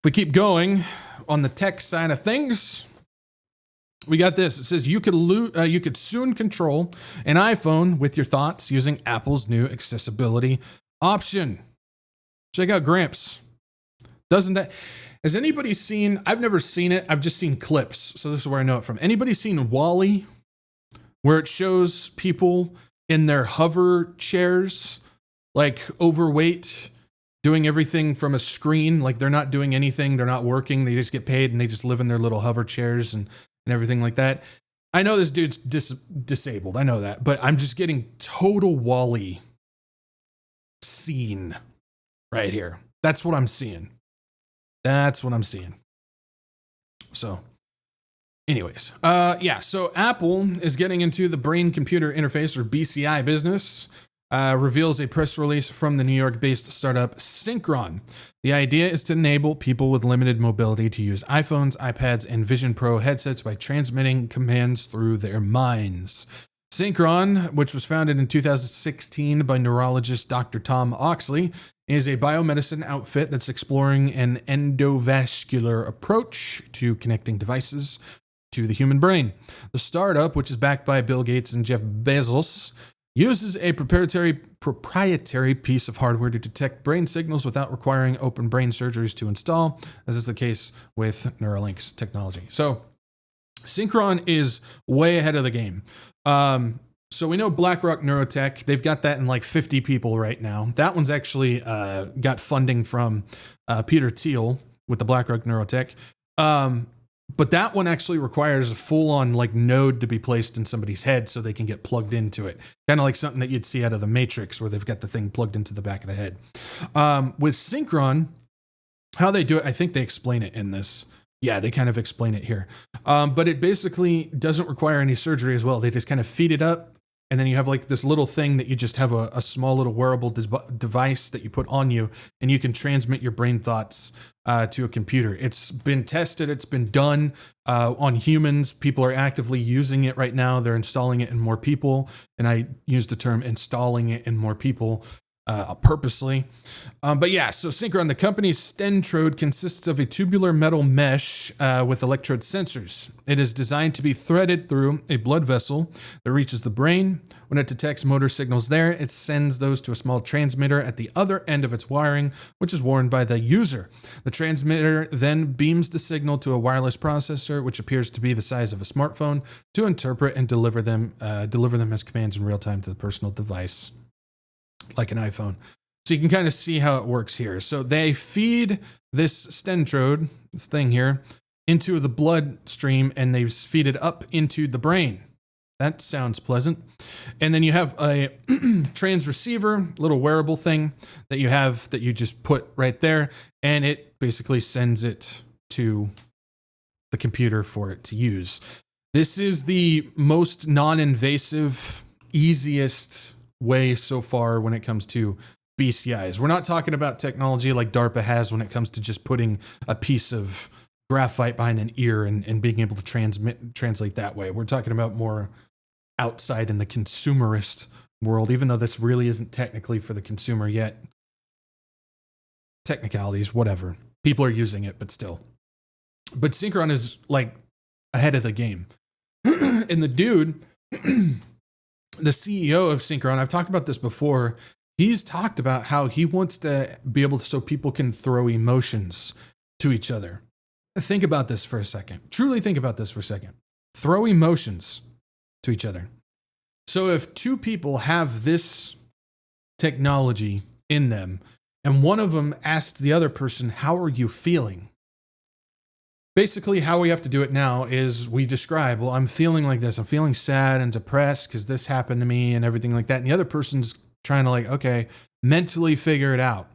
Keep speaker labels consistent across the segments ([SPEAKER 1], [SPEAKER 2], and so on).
[SPEAKER 1] we keep going on the tech side of things, we got this. It says you could soon control an iPhone with your thoughts using Apple's new accessibility option. Check out Gramps. Has anybody seen, I've never seen it, I've just seen clips, so this is where I know it from. Anybody seen Wall-E, where it shows people in their hover chairs, like overweight, doing everything from a screen, like they're not doing anything, they're not working, they just get paid and they just live in their little hover chairs and everything like that. I know this dude's disabled, I know that, but I'm just getting total Wall-E scene right here. That's what I'm seeing. So anyways, so Apple is getting into the brain-computer interface, or BCI business, reveals a press release from the New York-based startup Synchron. The idea is to enable people with limited mobility to use iPhones, iPads, and Vision Pro headsets by transmitting commands through their minds. Synchron, which was founded in 2016 by neurologist Dr. Tom Oxley, is a biomedicine outfit that's exploring an endovascular approach to connecting devices to the human brain. The startup, which is backed by Bill Gates and Jeff Bezos, uses a proprietary piece of hardware to detect brain signals without requiring open brain surgeries to install, as is the case with Neuralink's technology. So Synchron is way ahead of the game. So we know BlackRock Neurotech, they've got that in like 50 people right now. That one's actually got funding from Peter Thiel with the BlackRock Neurotech. But that one actually requires a full-on like node to be placed in somebody's head so they can get plugged into it. Kind of like something that you'd see out of the Matrix where they've got the thing plugged into the back of the head. With Synchron, how they do it, I think they explain it in this. Yeah, they kind of explain it here. But it basically doesn't require any surgery as well. They just kind of feed it up, and then you have like this little thing that you just have a small little wearable device that you put on you, and you can transmit your brain thoughts to a computer. It's been tested. It's been done on humans. People are actively using it right now. They're installing it in more people, and I use the term installing it in more people purposely. But yeah, so Synchron, the company's Stentrode, consists of a tubular metal mesh with electrode sensors. It is designed to be threaded through a blood vessel that reaches the brain. When it detects motor signals there, it sends those to a small transmitter at the other end of its wiring, which is worn by the user. The transmitter then beams the signal to a wireless processor, which appears to be the size of a smartphone, to interpret and deliver them as commands in real time to the personal device, like an iPhone. So you can kind of see how it works here. So they feed this Stentrode, this thing here, into the bloodstream, and they feed it up into the brain. That sounds pleasant. And then you have a trans receiver, little wearable thing that you have that you just put right there, and it basically sends it to the computer for it to use. This is the most non-invasive, easiest way so far when it comes to BCIs. We're not talking about technology like DARPA has when it comes to just putting a piece of graphite behind an ear and being able to translate that way. We're talking about more outside in the consumerist world, even though this really isn't technically for the consumer yet. Technicalities, whatever. People are using it, but still. But Synchron is like ahead of the game. And the dude, the CEO of Synchron, I've talked about this before. He's talked about how he wants to be able to, so people can throw emotions to each other. Think about this for a second. Truly think about this for a second. Throw emotions to each other. So if two people have this technology in them, and one of them asks the other person, "How are you feeling?" Basically, how we have to do it now is we describe, well, I'm feeling like this. I'm feeling sad and depressed because this happened to me and everything like that. And the other person's trying to like, okay, mentally figure it out.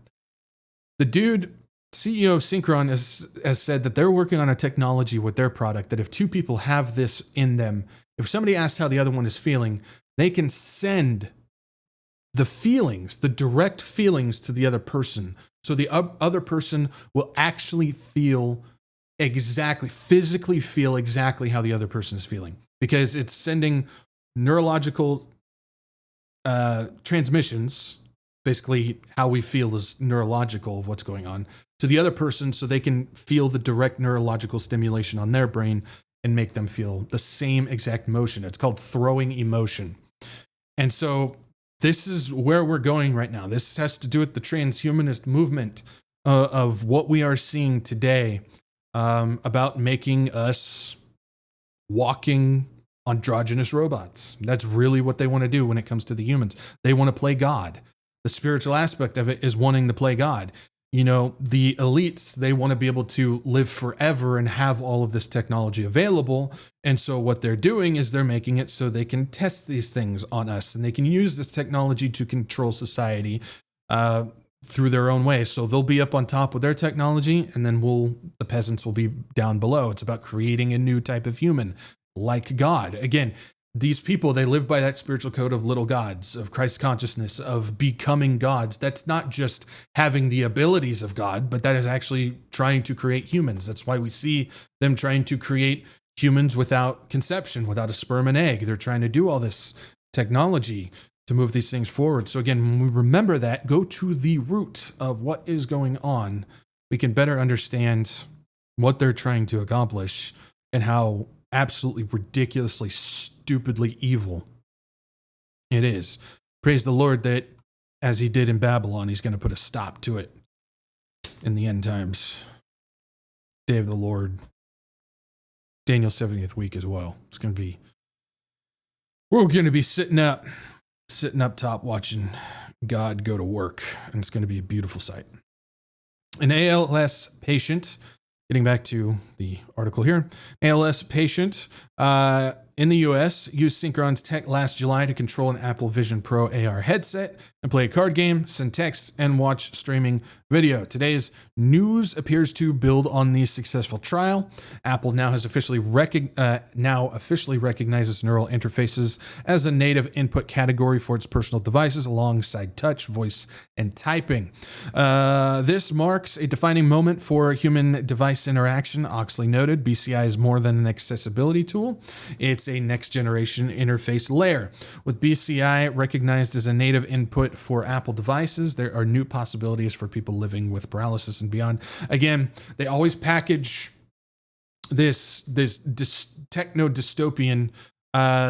[SPEAKER 1] The dude, CEO of Synchron, has said that they're working on a technology with their product that if two people have this in them, if somebody asks how the other one is feeling, they can send the feelings, the direct feelings to the other person. So the other person will actually physically feel exactly how the other person is feeling, because it's sending neurological transmissions, basically how we feel is neurological of what's going on, to the other person so they can feel the direct neurological stimulation on their brain and make them feel the same exact motion. It's called throwing emotion. And so this is where we're going right now. This has to do with the transhumanist movement of what we are seeing today, about making us walking androgynous robots. That's really what they want to do when it comes to the humans. They want to play God. The spiritual aspect of it is wanting to play God. You know, the elites, they want to be able to live forever and have all of this technology available. And so what they're doing is they're making it so they can test these things on us, and they can use this technology to control society through their own way. So they'll be up on top with their technology, and then the peasants will be down below. It's about creating a new type of human, like God. Again, these people, they live by that spiritual code of little gods, of Christ consciousness, of becoming gods. That's not just having the abilities of God, but that is actually trying to create humans. That's why we see them trying to create humans without conception, without a sperm and egg. They're trying to do all this technology to move these things forward. So again, when we remember that, go to the root of what is going on, we can better understand what they're trying to accomplish and how absolutely ridiculously, stupidly evil it is. Praise the Lord that, as he did in Babylon, he's going to put a stop to it in the end times. Day of the Lord. Daniel's 70th week as well. We're going to be sitting up top watching God go to work, and it's going to be a beautiful sight. An ALS patient, getting back to the article here, ALS patient in the US used Synchron's tech last July to control an Apple Vision Pro AR headset and play a card game, send texts, and watch streaming video. Today's news appears to build on the successful trial. Apple now officially recognizes neural interfaces as a native input category for its personal devices alongside touch, voice, and typing. This marks a defining moment for human-device interaction, Oxley noted. BCI is more than an accessibility tool. It's a next-generation interface layer. With BCI recognized as a native input for Apple devices, there are new possibilities for people living with paralysis and beyond. Again, they always package this techno-dystopian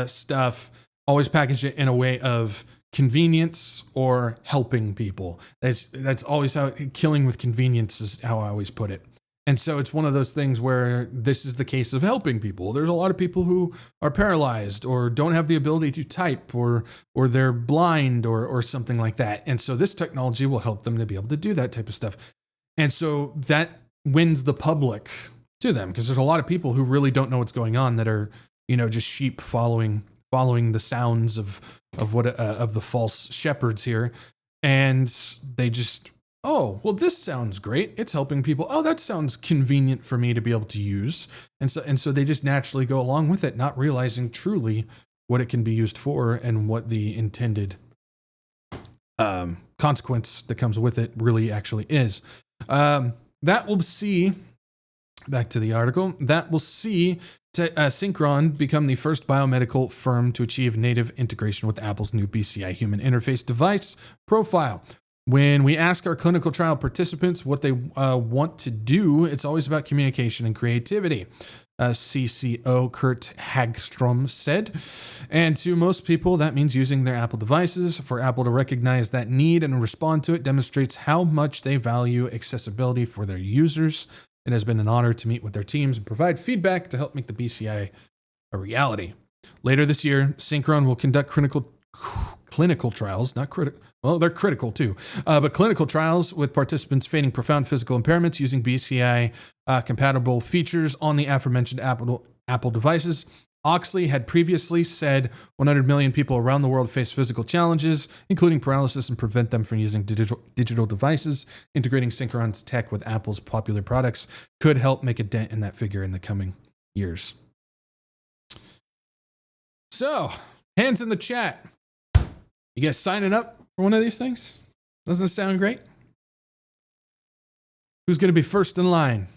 [SPEAKER 1] stuff, always package it in a way of convenience or helping people. That's always how, killing with convenience is how I always put it. And so it's one of those things where this is the case of helping people. There's a lot of people who are paralyzed or don't have the ability to type or they're blind or something like that. And so this technology will help them to be able to do that type of stuff. And so that wins the public to them, because there's a lot of people who really don't know what's going on that are, just sheep following the sounds of the false shepherds here. And they just, oh, well, this sounds great. It's helping people. Oh, that sounds convenient for me to be able to use. And so they just naturally go along with it, not realizing truly what it can be used for and what the intended consequence that comes with it really actually is. That will see, back to the article, that will see Synchron become the first biomedical firm to achieve native integration with Apple's new BCI human interface device profile. When we ask our clinical trial participants what they want to do, it's always about communication and creativity, CCO Kurt Hagstrom said. And to most people, that means using their Apple devices. For Apple to recognize that need and respond to it demonstrates how much they value accessibility for their users. It has been an honor to meet with their teams and provide feedback to help make the BCI a reality. Later this year, Synchron will conduct clinical trials, not critical. Well, they're critical too, but clinical trials with participants facing profound physical impairments using BCI compatible features on the aforementioned Apple devices. Oxley had previously said 100 million people around the world face physical challenges, including paralysis, and prevent them from using digital devices. Integrating Synchron's tech with Apple's popular products could help make a dent in that figure in the coming years. So, hands in the chat. You guys signing up for one of these things? Doesn't it sound great? Who's going to be first in line?